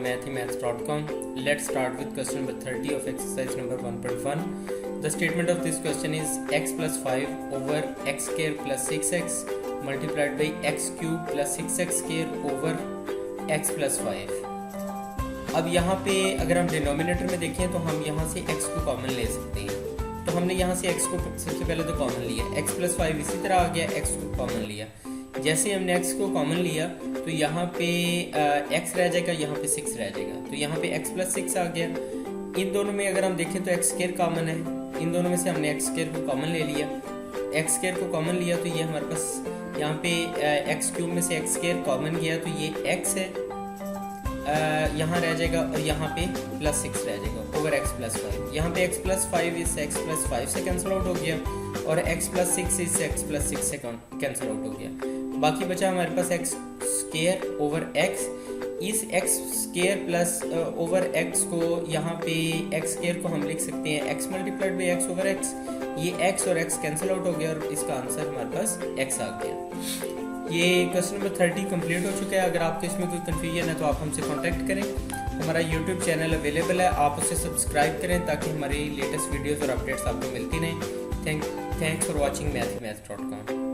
mathemaths.com. Let's start with question number 30 of exercise number 1.1. The statement of this question is x plus 5 over x square plus 6x multiplied by x cube plus 6x square over x plus 5. अब यहाँ पे अगर हम denominator में देखें तो हम यहाँ से x को कॉमन ले सकते हैं। तो हमने यहाँ से x को सबसे पहले तो कॉमन लिया, x प्लस 5 इसी तरह आ गया, x को कॉमन लिया। जैसे हमने x को कॉमन लिया तो यहाँ पे x रह जाएगा, यहाँ पे 6 रह जाएगा, तो यहाँ पे x प्लस 6 आ गया। इन दोनों में अगर हम देखें तो x स्क्वायर कॉमन है, इन दोनों में से हमने x स्क्वायर को कॉमन ले लिया। x स्क्वायर को कॉमन लिया तो ये हमारे पास यहाँ पे x क्यूब में से x स्क्वायर कॉमन गया तो ये x है, यहाँ रह जाएगा और यहाँ पे प्लस 6 रह जाएगा ओवर x प्लस 5। यहाँ पे x प्लस 5 इस x प्लस 5 से कैंसिल आउट हो गया और x प्लस 6 इस x प्लस 6 से कैंसिल आउट हो गया। बाकी बचा हमारे पास x स्क्वायर ओवर x। इस x square plus over x को यहाँ पे x स्क्वायर को हम लिख सकते हैं x multiplied by x over x। ये x और x कैंसिल आउट हो गया और इसका आंसर हमारे पास x आ गया। ये क्वेश्चन नंबर 30 कंप्लीट हो चुका है। अगर आपको इसमें कोई कन्फ्यूजन है तो आप हमसे कांटेक्ट करें। हमारा यूट्यूब चैनल अवेलेबल है, आप उसे सब्सक्राइब करें ताकि हमारी लेटेस्ट वीडियोस और अपडेट्स आपको मिलती रहें। Thanks for watching mathemaths.com।